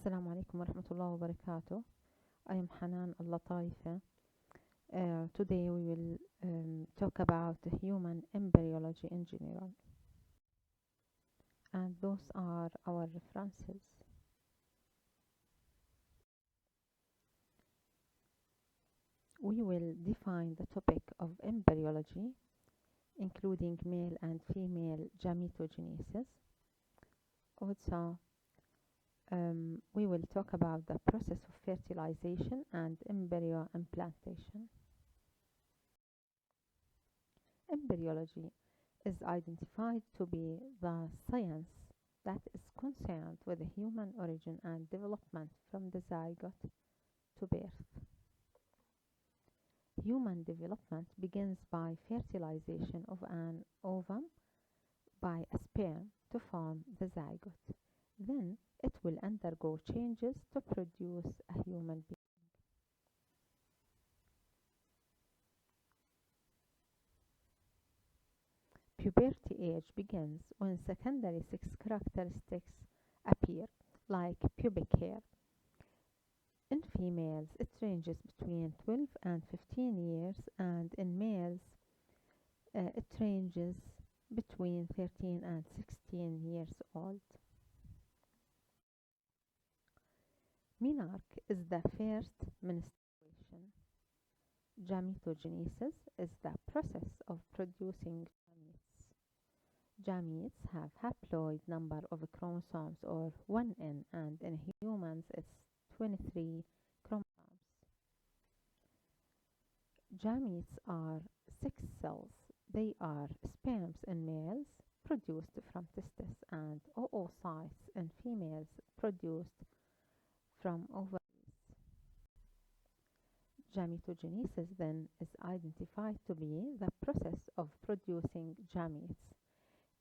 السلام عليكم ورحمة الله وبركاته. I am Hanan Al-Lataifa. Today we will talk about human embryology in general. And those are our references. We will define the topic of embryology, including male and female gametogenesis. Also, we will talk about the process of fertilization and embryo implantation. Embryology is identified to be the science that is concerned with the human origin and development from the zygote to birth. Human development begins by fertilization of an ovum by a sperm to form the zygote. Then it will undergo changes to produce a human being. Puberty age begins when secondary sex characteristics appear, like pubic hair. In females, it ranges between 12 and 15 years, and in males, it ranges between 13 and 16 years old. Menarche is the first menstruation. Gametogenesis is the process of producing gametes. Gametes have haploid number of chromosomes or 1n, and in humans it's 23 chromosomes. Gametes are 6 cells. They are sperms in males produced from testes and oocytes in females produced from ovaries. Gametogenesis then is identified to be the process of producing gametes.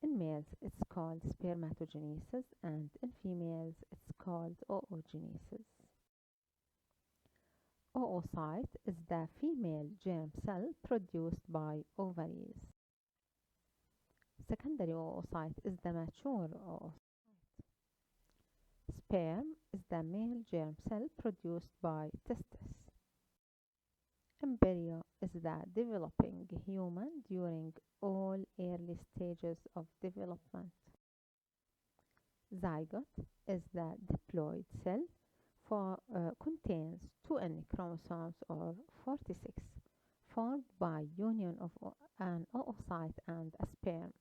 In males, it's called spermatogenesis, and in females, it's called oogenesis. Oocyte is the female germ cell produced by ovaries. Secondary oocyte is the mature oocyte. Sperm is the male germ cell produced by testes. Embryo is the developing human during all early stages of development. Zygote is the diploid cell contains 2n chromosomes or 46, formed by union of an oocyte and a sperm.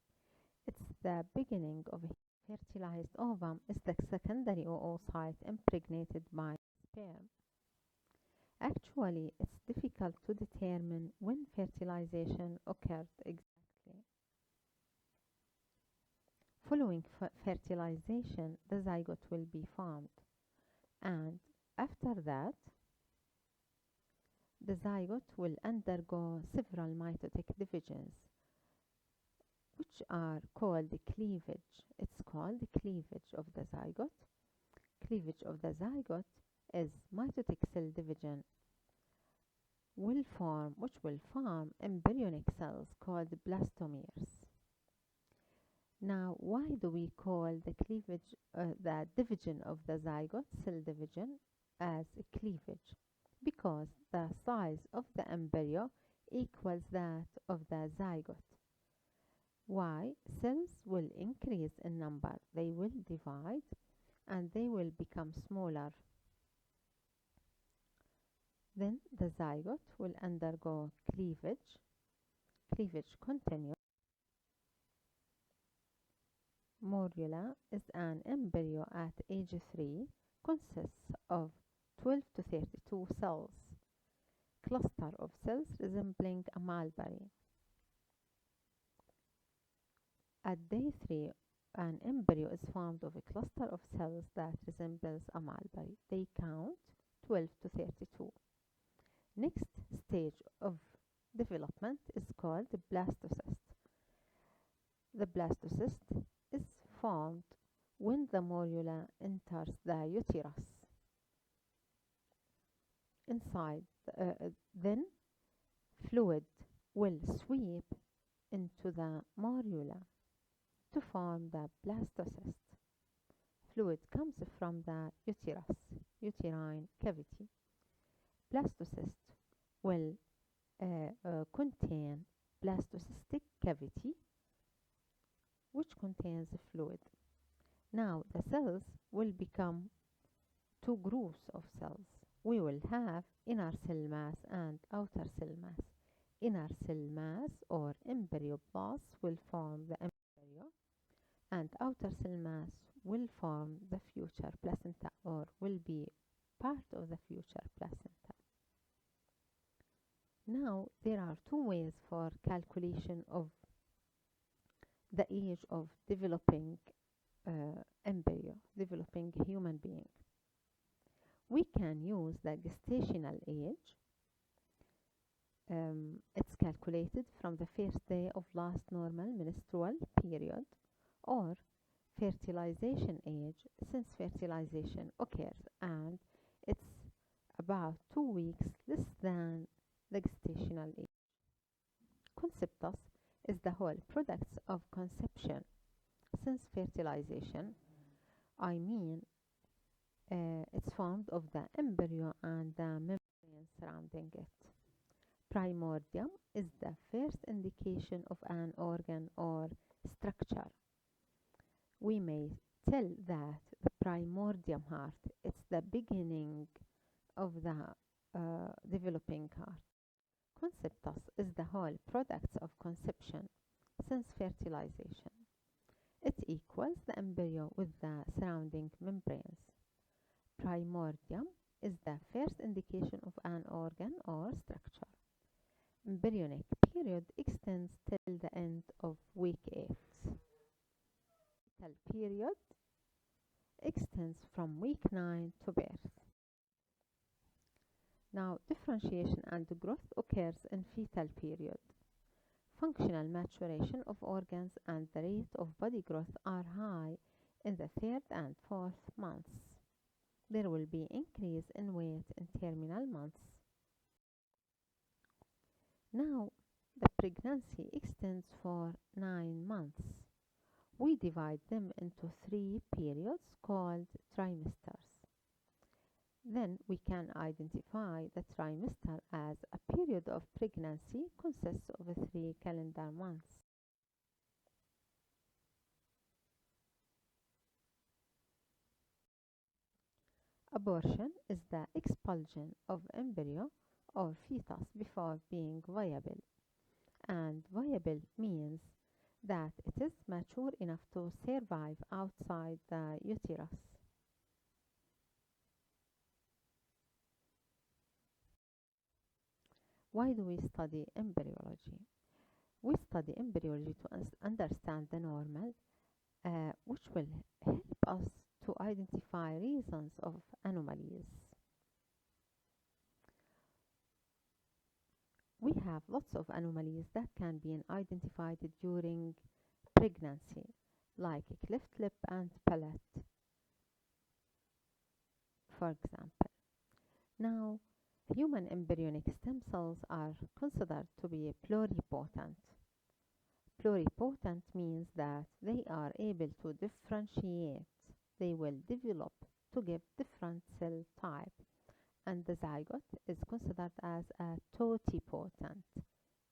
It's the beginning of a fertilized ovum is the secondary oocyte impregnated by sperm. Actually, it's difficult to determine when fertilization occurred exactly. Following fertilization, the zygote will be formed, and after that, the zygote will undergo several mitotic divisions, which are called cleavage. It's called cleavage of the zygote. Cleavage of the zygote is mitotic cell division which will form embryonic cells called blastomeres. Now, why do we call the cleavage, the division of the zygote, cell division, as cleavage? Because the size of the embryo equals that of the zygote. Why? Cells will increase in number, they will divide, and they will become smaller. Then the zygote will undergo cleavage. Cleavage continues. Morula is an embryo at age 3, consists of 12 to 32 cells, cluster of cells resembling a mulberry. At day 3, an embryo is formed of a cluster of cells that resembles a mulberry. They count 12 to 32. Next stage of development is called the blastocyst. The blastocyst is formed when the morula enters the uterus. Inside, then fluid will sweep into the morula to form the blastocyst. fluid comes from the uterine cavity. Blastocyst will contain blastocystic cavity, which contains fluid. Now the cells will become two groups of cells. We will have inner cell mass and outer cell mass. Inner cell mass or embryoblast will form the embryo, and outer cell mass will form the future placenta or will be part of the future placenta. Now there are two ways for calculation of the age of developing embryo, developing human being. We can use the gestational age. It's calculated from the first day of last normal menstrual period, or fertilization age, since fertilization occurs and it's about 2 weeks less than the gestational age. Conceptus is the whole products of conception. Since fertilization, it's formed of the embryo and the membrane surrounding it. Primordium is the first indication of an organ or structure. We may tell that the primordium heart, it's the beginning of the developing heart. Conceptus is the whole products of conception since fertilization. It equals the embryo with the surrounding membranes. Primordium is the first indication of an organ or structure. Embryonic period extends till the end of week 8. Fetal period extends from week 9 to birth. Now, differentiation and growth occurs in fetal period. Functional maturation of organs and the rate of body growth are high in the 3rd and 4th months. There will be increase in weight in terminal months. Now, the pregnancy extends for 9 months. We divide them into 3 periods called trimesters. Then we can identify the trimester as a period of pregnancy consists of 3 calendar months. Abortion is the expulsion of embryo or fetus before being viable, and viable means that it is mature enough to survive outside the uterus. Why do we study embryology? We study embryology to understand the normal, which will help us to identify reasons of anomalies. We have lots of anomalies that can be identified during pregnancy, like cleft lip and palate, for example. Now, human embryonic stem cells are considered to be pluripotent. Pluripotent means that they are able to differentiate. They will develop to give different cell type, and the zygote is considered as a totipotent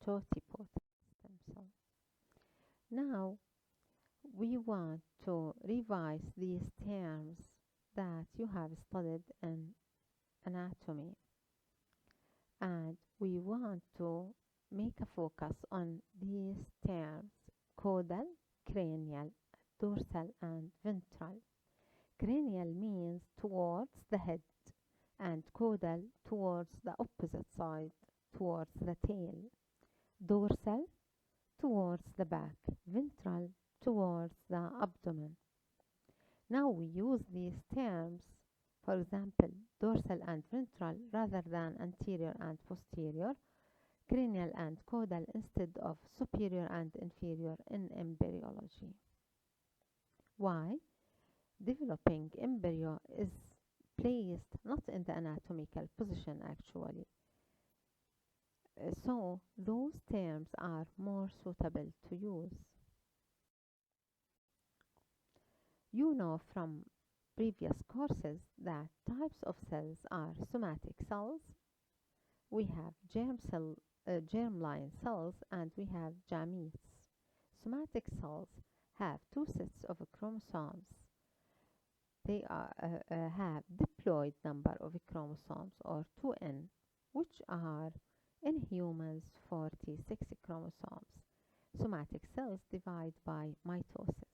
stem cell. Now, we want to revise these terms that you have studied in anatomy, and we want to make a focus on these terms: caudal, cranial, dorsal, and ventral. Cranial means towards the head, and caudal towards the opposite side, towards the tail. Dorsal towards the back, ventral towards the abdomen. Now we use these terms, for example, dorsal and ventral rather than anterior and posterior, cranial and caudal instead of superior and inferior in embryology. Why? Developing embryo is placed not in the anatomical position actually. So those terms are more suitable to use. You know from previous courses that types of cells are somatic cells, we have germline cells, and we have gametes. Somatic cells have two sets of chromosomes. They have diploid number of chromosomes, or 2n, which are in humans 46 chromosomes. Somatic cells divide by mitosis.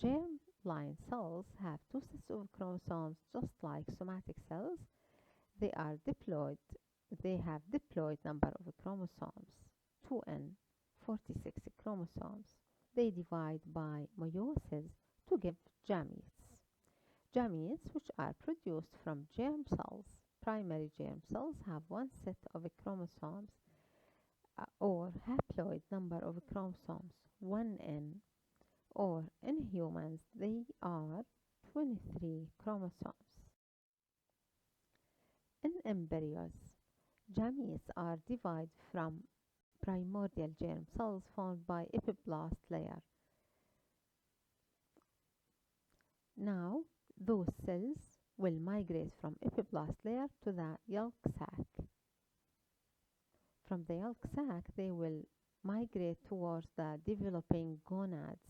Germline cells have two sets of chromosomes just like somatic cells. They are diploid. They have diploid number of chromosomes, 2n, 46 chromosomes. They divide by meiosis to give gametes. Gametes, which are produced from germ cells, primary germ cells, have one set of chromosomes or haploid number of chromosomes, 1n, or in humans they are 23 chromosomes. In embryos, gametes are divided from primordial germ cells formed by epiblast layer. Now, those cells will migrate from epiblast layer to the yolk sac. From the yolk sac, they will migrate towards the developing gonads.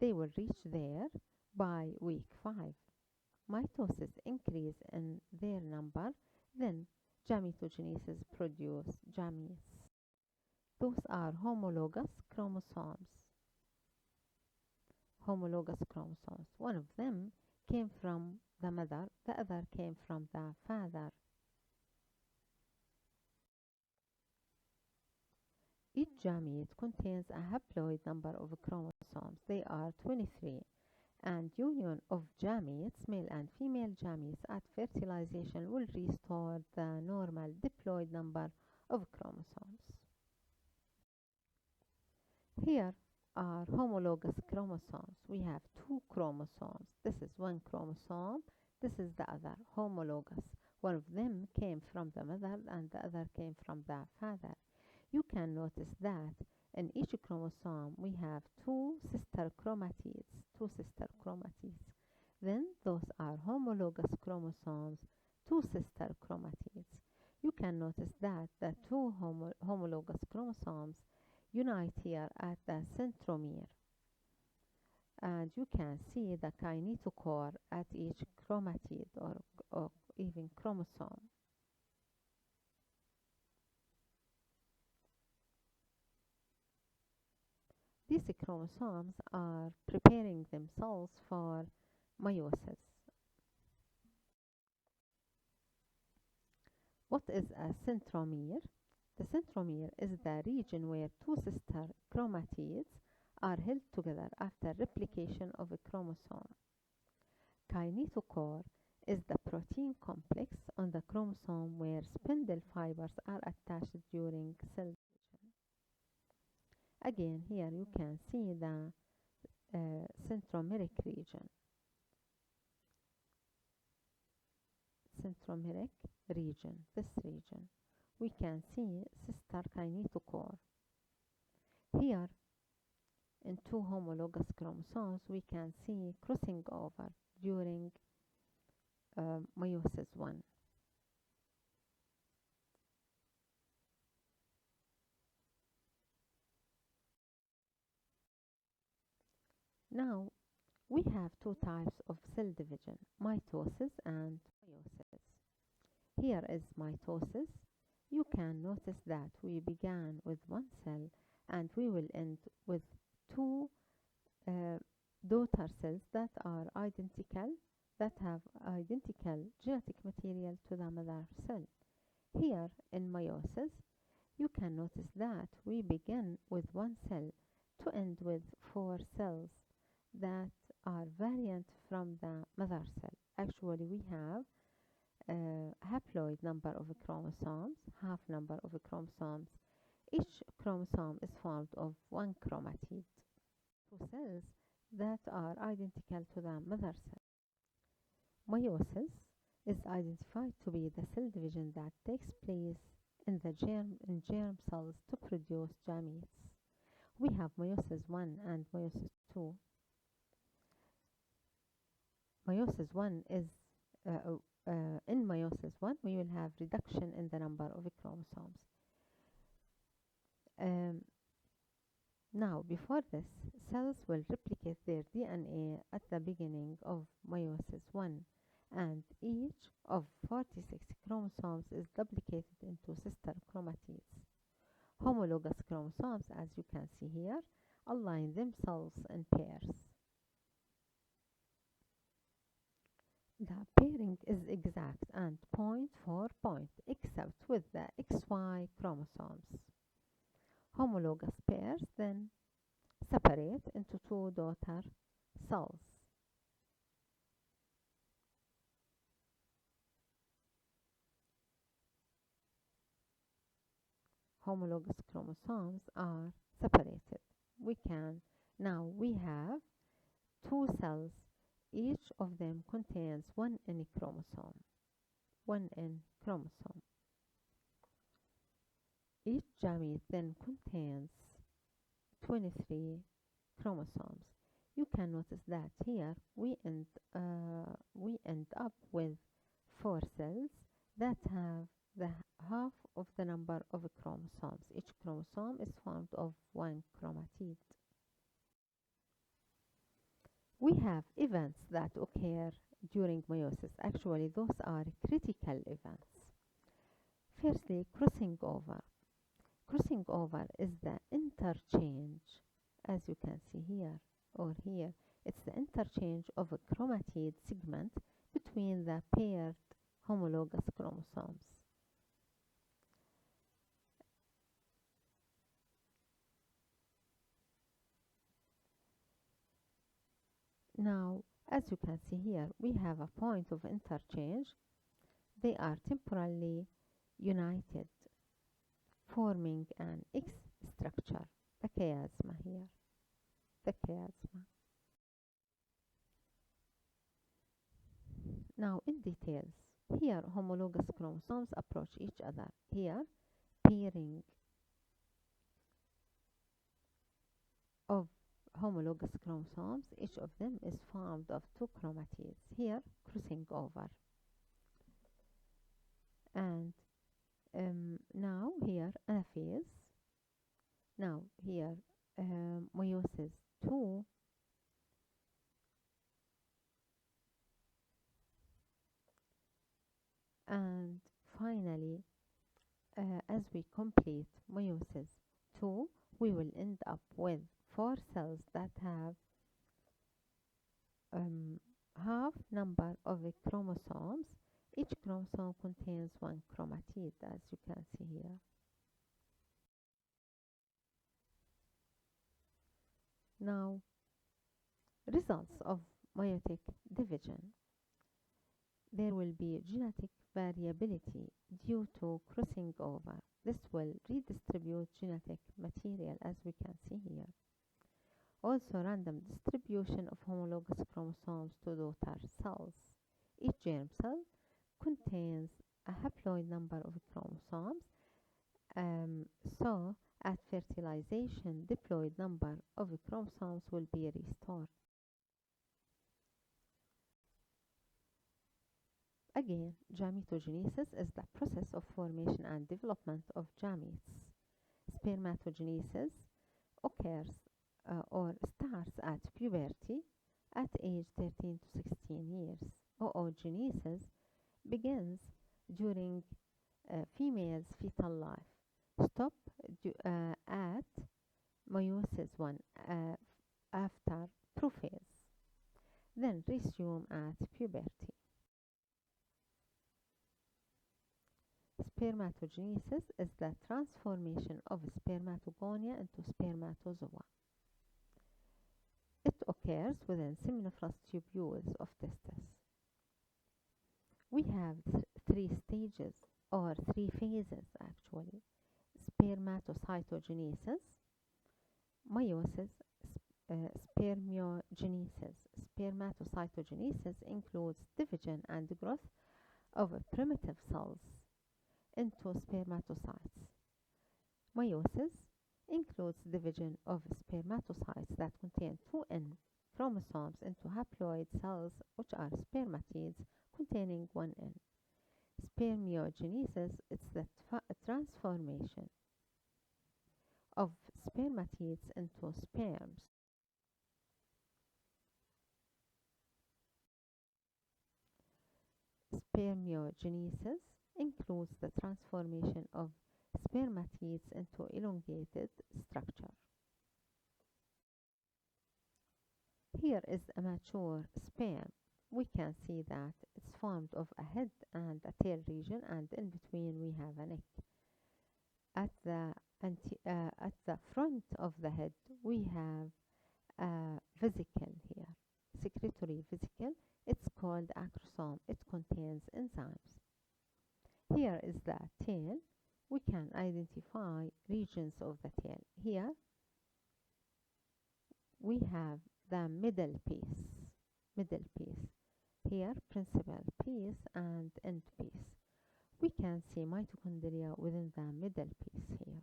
They will reach there by week 5. Mitosis increase in their number, then gametogenesis produce gametes. Those are homologous chromosomes. Homologous chromosomes. One of them came from the mother, the other came from the father. Each gamete contains a haploid number of chromosomes. They are 23, and union of gametes, male and female gametes, at fertilization will restore the normal diploid number of chromosomes. Here are homologous chromosomes. We have two chromosomes. This is one chromosome, this is the other, homologous. One of them came from the mother and the other came from the father. You can notice that in each chromosome we have two sister chromatids. Then those are homologous chromosomes, two sister chromatids. You can notice that the two homologous chromosomes unite here at the centromere, and you can see the kinetochore at each chromatid or even chromosome. These chromosomes are preparing themselves for meiosis. What is a centromere? The centromere is the region where two sister chromatids are held together after replication of a chromosome. Kinetochore is the protein complex on the chromosome where spindle fibers are attached during cell division. Again, here you can see the centromeric region. Centromeric region, this region. We can see sister kinetochore. Here, in two homologous chromosomes, we can see crossing over during meiosis 1. Now, we have two types of cell division, mitosis and meiosis. Here is mitosis. You can notice that we began with one cell and we will end with two daughter cells that are identical, that have identical genetic material to the mother cell. Here in meiosis, you can notice that we begin with one cell to end with 4 cells that are variant from the mother cell. Actually, we have haploid number of chromosomes, half number of chromosomes. Each chromosome is formed of one chromatid. Two cells that are identical to the mother cell. Meiosis is identified to be the cell division that takes place in the germ cells to produce gametes. We have meiosis 1 and meiosis 2. Meiosis 1 is in meiosis 1 we will have reduction in the number of chromosomes. Now, before this, cells will replicate their DNA at the beginning of meiosis 1, and each of 46 chromosomes is duplicated into sister chromatids. Homologous chromosomes, as you can see here, align themselves in pairs. The pairing is exact and point for point, except with the XY chromosomes. Homologous pairs then separate into two daughter cells. Homologous chromosomes are separated. We have two cells. Each of them contains one N chromosome. Each gamete then contains 23 chromosomes. You can notice that here we end up with 4 cells that have the half of the number of chromosomes. Each chromosome is formed of one chromatid. We have events that occur during meiosis. Actually, those are critical events. Firstly, crossing over. Crossing over is the interchange, as you can see here or here. It's the interchange of a chromatid segment between the paired homologous chromosomes. Now, as you can see here, we have a point of interchange. They are temporally united, forming an X structure, the chiasma here, the chiasma. Now, in details, here homologous chromosomes approach each other. Here, pairing of homologous chromosomes, each of them is formed of two chromatids. Here, crossing over. And now here anaphase. Now here meiosis 2. And finally, as we complete meiosis 2, we will end up with 4 cells that have half number of chromosomes. Each chromosome contains one chromatid, as you can see here. Now, results of meiotic division. There will be genetic variability due to crossing over. This will redistribute genetic material, as we can see here. Also, random distribution of homologous chromosomes to daughter cells. Each germ cell contains a haploid number of chromosomes, so at fertilization, diploid number of chromosomes will be restored. Again, gametogenesis is the process of formation and development of gametes. Spermatogenesis occurs or starts at puberty at age 13 to 16 years. Oogenesis begins during female's fetal life, stop at meiosis 1 after prophase, then resume at puberty. Spermatogenesis is the transformation of spermatogonia into spermatozoa. It occurs within seminiferous tubules of testes. We have 3 stages or 3 phases actually: spermatocytogenesis, meiosis, spermiogenesis. Spermatocytogenesis includes division and growth of primitive cells into spermatocytes. Meiosis includes division of spermatocytes that contain 2N chromosomes into haploid cells, which are spermatids containing one N. Spermiogenesis is the transformation of spermatids into sperms. Spermiogenesis includes the transformation of spermatids into elongated structure. Here is a mature sperm. We can see that it's formed of a head and a tail region, and in between we have a neck. At the front of the head we have a vesicle here, secretory vesicle. It's called acrosome. It contains enzymes. Here is the tail. We can identify regions of the tail. Here we have the middle piece. Here principal piece and end piece. We can see mitochondria within the middle piece here.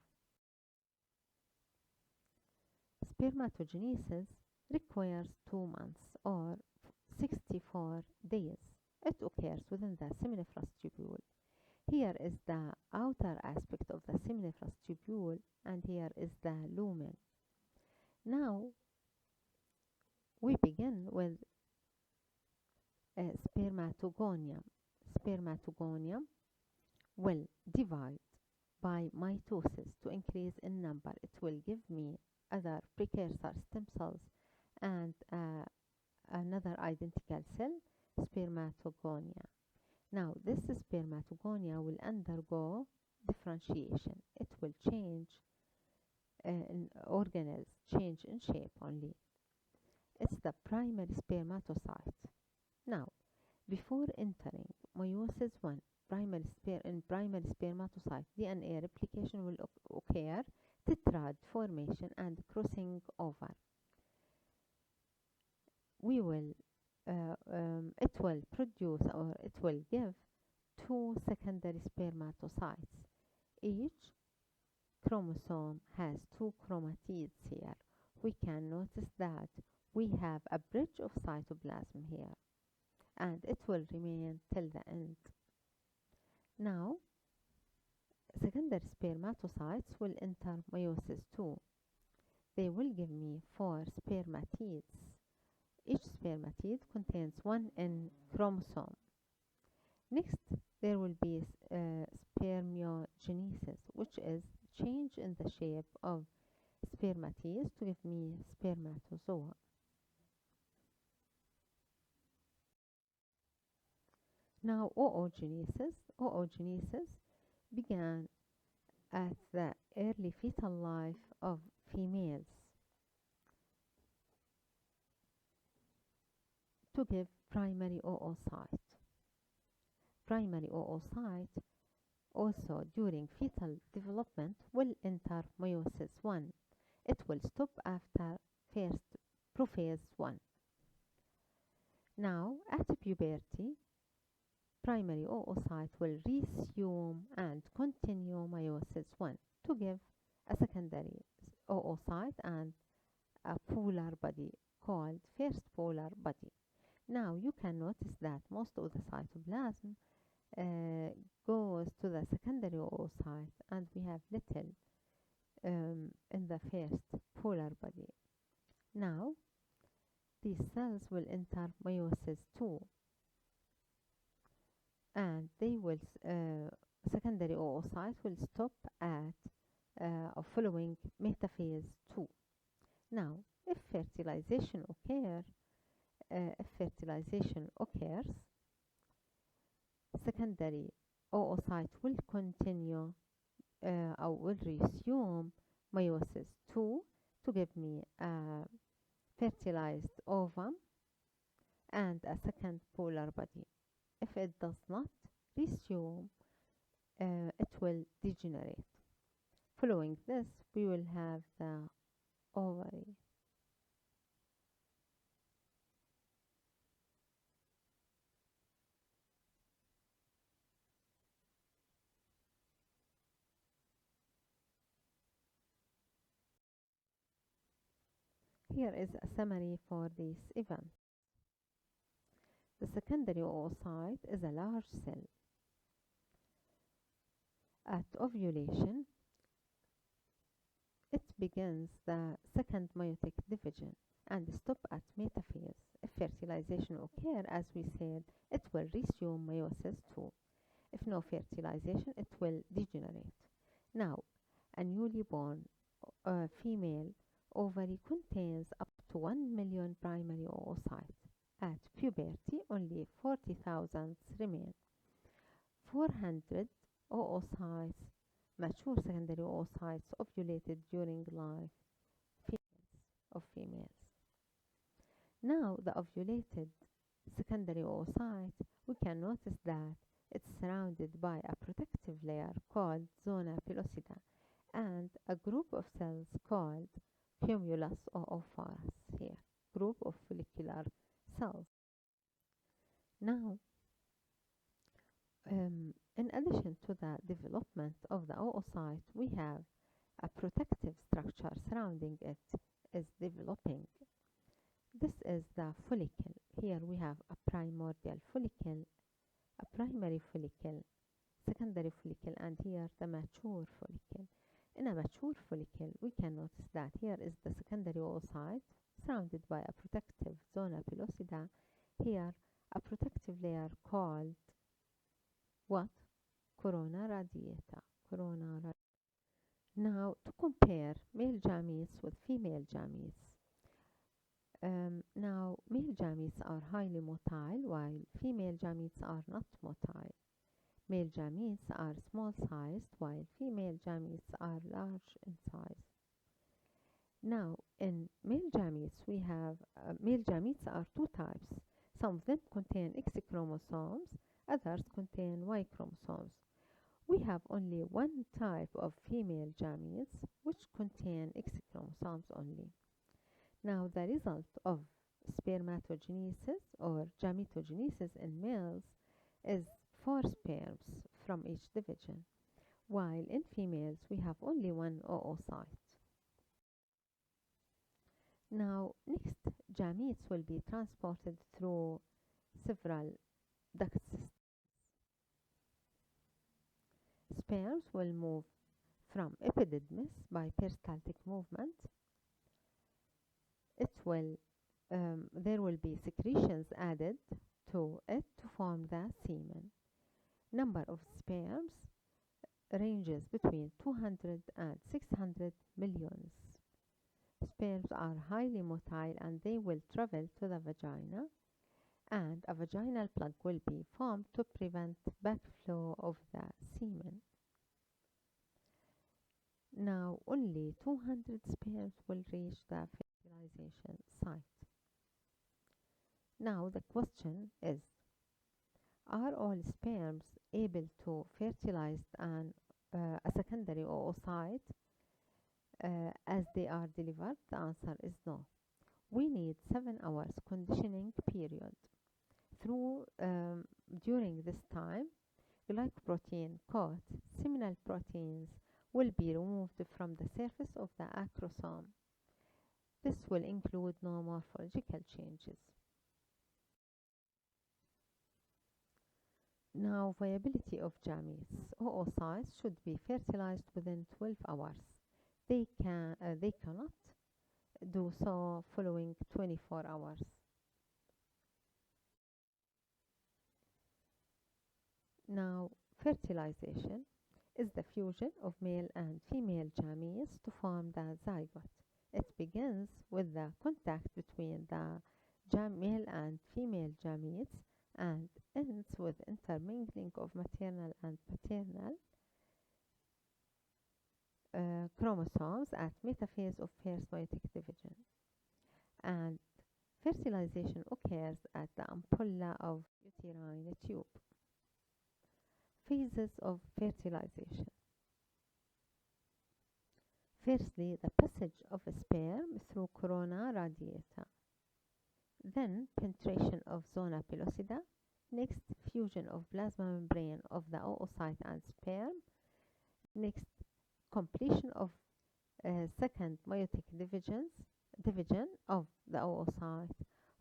Spermatogenesis requires 2 months or 64 days. It occurs within the seminiferous tubule. Here is the outer aspect of the seminiferous tubule, and here is the lumen. Now we begin with spermatogonium. Spermatogonium will divide by mitosis to increase in number. It will give me other precursor stem cells and another identical cell, spermatogonia. Now this spermatogonia will undergo differentiation. It will change in organelles, change in shape only. It's the primary spermatocyte. Now, before entering meiosis 1, in primary spermatocyte, DNA replication will occur, tetrad formation and crossing over. It will produce, or it will give 2 secondary spermatocytes. Each chromosome has 2 chromatids here. We can notice that we have a bridge of cytoplasm here, and it will remain till the end. Now, secondary spermatocytes will enter meiosis 2. They will give me 4 spermatids. Each spermatid contains 1 N chromosome. Next, there will be spermiogenesis, which is change in the shape of spermatids to give me spermatozoa. Now, oogenesis. Oogenesis began at the early fetal life of females to give primary oocyte. Primary oocyte also during fetal development will enter meiosis 1. It will stop after first prophase 1. Now, at puberty, primary oocyte will resume and continue meiosis 1 to give a secondary oocyte and a polar body called first polar body. Now you can notice that most of the cytoplasm goes to the secondary oocyte, and we have little in the first polar body. Now these cells will enter meiosis 2, and they will secondary oocyte will stop at following metaphase 2. Now, if fertilization occurs, secondary oocyte will continue or will resume meiosis 2 to give me a fertilized ovum and a second polar body. If it does not resume, it will degenerate. Following this, we will have the ovary. Here is a summary for this event. The secondary oocyte is a large cell. At ovulation, it begins the second meiotic division and stop at metaphase. If fertilization occurs, as we said, it will resume meiosis too. If no fertilization, it will degenerate. Now, a newly born female ovary contains up to 1 million primary oocytes. At puberty, only 40,000 remain. 400 oocytes, mature secondary oocytes, ovulated during life of females. Now, the ovulated secondary oocyte, we can notice that it's surrounded by a protective layer called zona pellucida and a group of cells called cumulus oophorus here, group of follicular cells. Now, in addition to the development of the oocyte, we have a protective structure surrounding it is developing. This is the follicle. Here we have a primordial follicle, a primary follicle, secondary follicle, and here the mature follicle. In a mature follicle, we can notice that here is the secondary oocyte surrounded by a protective zona pellucida. Here, a protective layer called what? Corona radiata. Now, to compare male gametes with female gametes. Now, male gametes are highly motile while female gametes are not motile. Male gametes are small-sized while female gametes are large in size. Now, in male gametes, we have male gametes are two types. Some of them contain X chromosomes, others contain Y chromosomes. We have only one type of female gametes which contain X chromosomes only. Now, the result of spermatogenesis or gametogenesis in males is 4 sperms from each division, while in females we have only one oocyte. Now, next, gametes will be transported through several duct systems. Sperms will move from epididymis by peristaltic movement. There will be secretions added to it to form the semen. Number of sperms ranges between 200 and 600 millions. Sperms are highly motile and they will travel to the vagina, and a vaginal plug will be formed to prevent backflow of the semen. Now, only 200 sperms will reach the fertilization site. Now, the question is, are all sperms able to fertilize a secondary oocyte as they are delivered? The answer is no. We need 7 hours conditioning period. During this time, glycoprotein coat seminal proteins will be removed from the surface of the acrosome. This will include no morphological changes. Now, viability of gametes. Oocytes should be fertilized within 12 hours. They cannot do so following 24 hours. Now, fertilization is the fusion of male and female gametes to form the zygote. It begins with the contact between the male and female gametes and ends with intermingling of maternal and paternal chromosomes at metaphase of first meiotic division. And fertilization occurs at the ampulla of uterine tube. Phases of fertilization. Firstly, the passage of a sperm through corona radiata. Then penetration of zona pellucida. Next, fusion of plasma membrane of the oocyte and sperm. Next, completion of second meiotic division of the oocyte,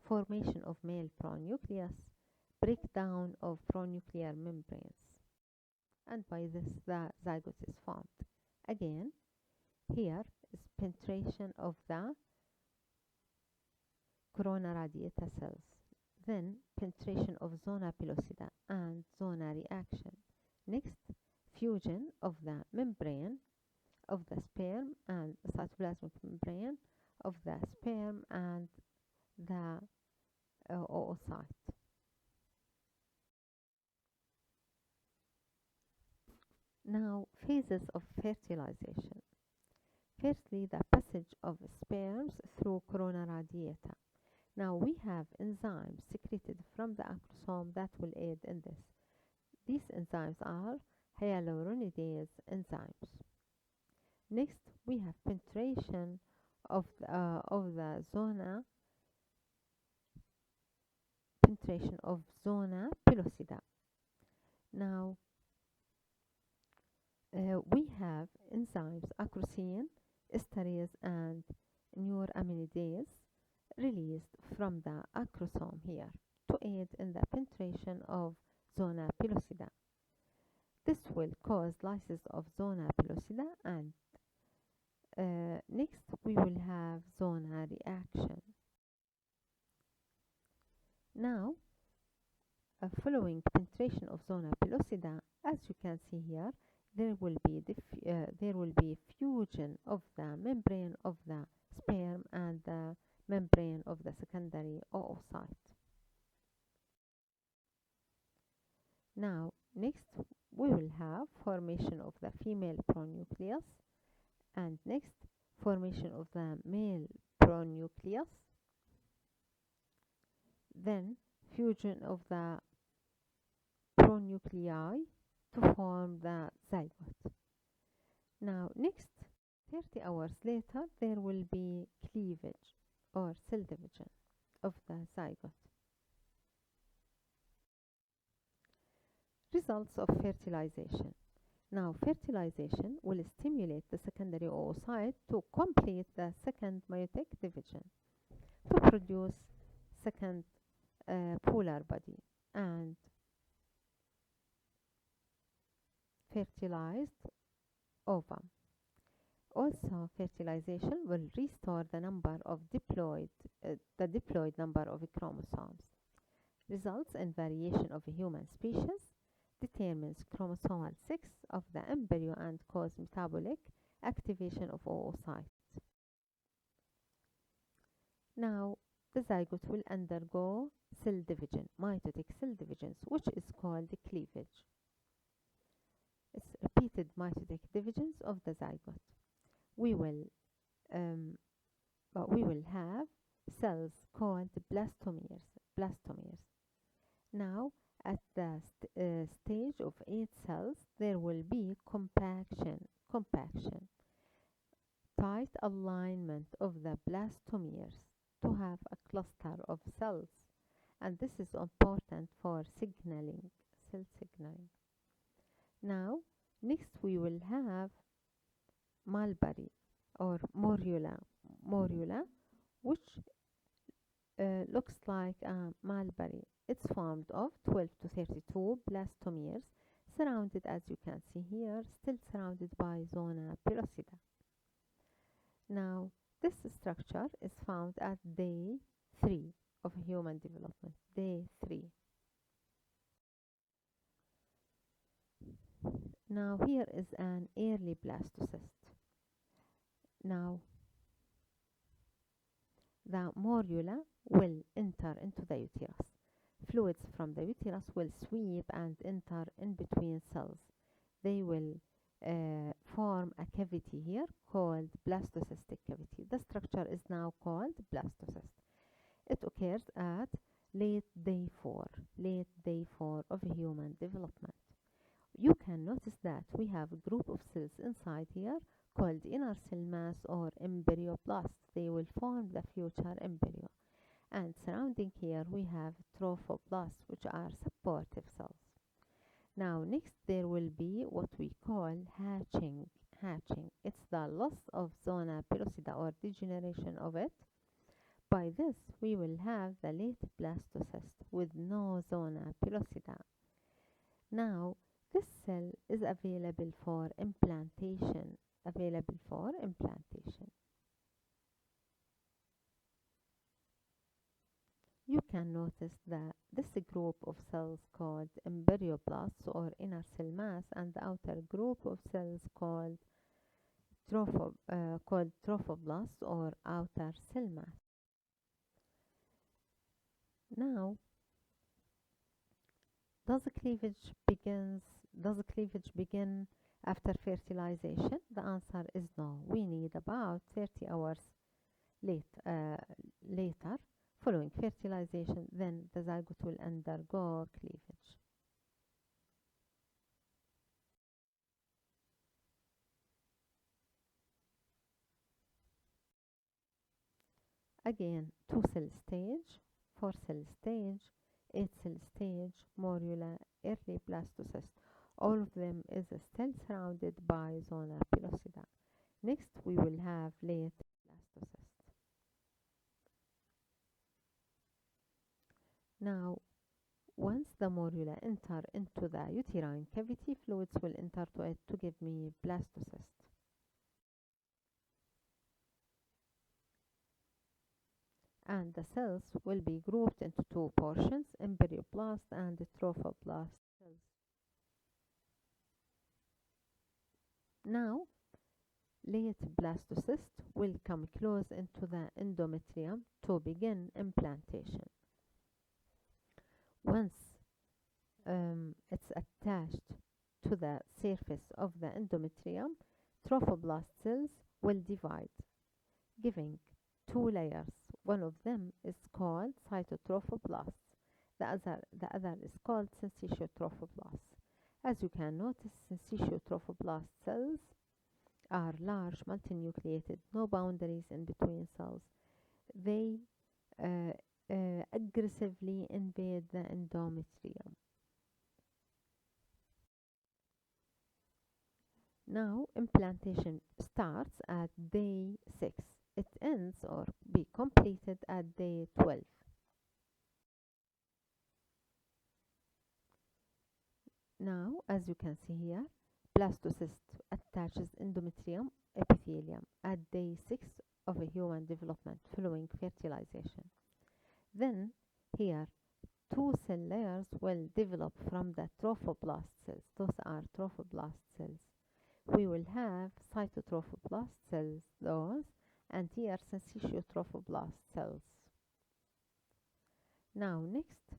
formation of male pronucleus, breakdown of pronuclear membranes, and by this the zygote is formed. Again, here is penetration of the corona radiata cells, then penetration of zona pellucida and zona reaction. Next, fusion of the membrane of the sperm and the cytoplasmic membrane of the sperm and the oocyte. Now, phases of fertilization. Firstly, the passage of sperms through corona radiata. Now we have enzymes secreted from the acrosome that will aid in this. These enzymes are hyaluronidase enzymes. Next, we have penetration of the zona pellucida. Now we have enzymes acrosine, esterase, and neuraminidase released from the acrosome here to aid in the penetration of zona pellucida. This will cause lysis of zona pellucida, and next we will have zona reaction. Now, following penetration of zona pellucida, as you can see here, there will be fusion of the membrane of the sperm and the membrane of the secondary oocyte. Now, next we will have formation of the female pronucleus, and next formation of the male pronucleus, then fusion of the pronuclei to form the zygote. Now, next 30 hours later, there will be cleavage or cell division of the zygote. Results of fertilization. Now, fertilization will stimulate the secondary oocyte to complete the second meiotic division to produce second polar body and fertilized ovum. Also, fertilization will restore the number of diploid number of chromosomes. Results in variation of a human species, determines chromosomal 6 of the embryo and cause metabolic activation of oocytes. Now, the zygote will undergo cell division, mitotic cell divisions, which is called cleavage. It's repeated mitotic divisions of the zygote. We will have cells called blastomeres. Now, at the stage of 8 cells, there will be compaction, tight alignment of the blastomeres to have a cluster of cells, and this is important for signaling, cell signaling. Now, next we will have mulberry or morula, which looks like a mulberry. It's formed of 12 to 32 blastomeres, surrounded, as you can see here, still surrounded by zona pellucida. Now, this structure is found at day 3 of human development, day 3. Now, here is an early blastocyst. Now, the morula will enter into the uterus. Fluids from the uterus will sweep and enter in between cells. They will form a cavity here called blastocystic cavity. The structure is now called blastocyst. It occurs at late day 4 of human development. You can notice that we have a group of cells inside here called inner cell mass or embryoblast. They will form the future embryo. And surrounding here we have trophoblasts, which are supportive cells. Now, next there will be what we call hatching hatching. It's the loss of zona pellucida or degeneration of it. By this, we will have the late blastocyst with no zona pellucida. Now, this cell is available for implantation. You can notice that this group of cells called embryoblasts or inner cell mass and the outer group of cells called trophoblasts or outer cell mass. Now, does cleavage begin after fertilization? The answer is no. We need about 30 hours later following fertilization, then the zygote will undergo cleavage. Again, 2-cell stage, 4-cell stage, 8-cell stage, morula, early blastocyst. All of them is still surrounded by zona pellucida. Next, we will have late blastocyst. Now, once the morula enter into the uterine cavity, fluids will enter to it to give me blastocyst. And the cells will be grouped into two portions, embryoblast and trophoblast cells. Now, late blastocyst will come close into the endometrium to begin implantation. Once it's attached to the surface of the endometrium, trophoblast cells will divide, giving two layers. One of them is called cytotrophoblast. The other is called syncytiotrophoblasts. As you can notice, syncytiotrophoblasts cells are large, multinucleated, no boundaries in between cells. They aggressively invade the endometrium. Now, implantation starts at day 6. It ends or be completed at day 12. Now, as you can see here, blastocyst attaches endometrium epithelium at day 6 of a human development following fertilization. Then, here, two cell layers will develop from the trophoblast cells. Those are trophoblast cells. We will have cytotrophoblast cells, those, and here syncytiotrophoblast cells. Now, next,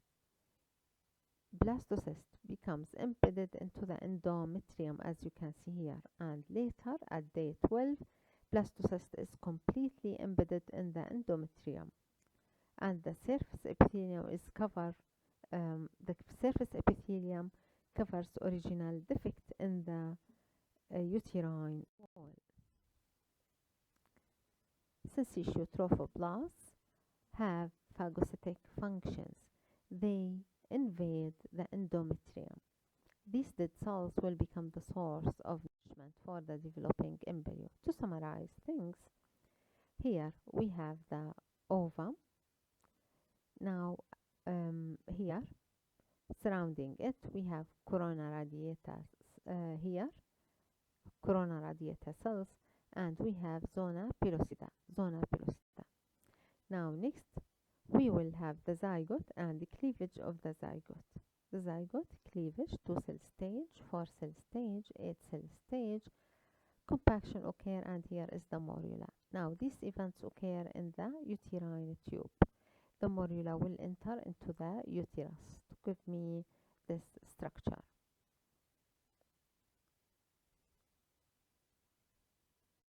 blastocyst becomes embedded into the endometrium, as you can see here, and later at day 12, blastocyst is completely embedded in the endometrium, and the surface epithelium is covered. The surface epithelium covers original defect in the uterine wall. Syncytiotrophoblasts have phagocytic functions. They invade the endometrium. These dead cells will become the source of nourishment for the developing embryo. To summarize things, here we have the ovum. Now, here, surrounding it, we have corona radiata here, corona radiata cells, and we have zona pellucida. Now, next, we will have the zygote and the cleavage of the zygote. The zygote cleavage, 2-cell stage, 4-cell stage, 8-cell stage, compaction occur, and here is the morula. Now, these events occur in the uterine tube. The morula will enter into the uterus to give me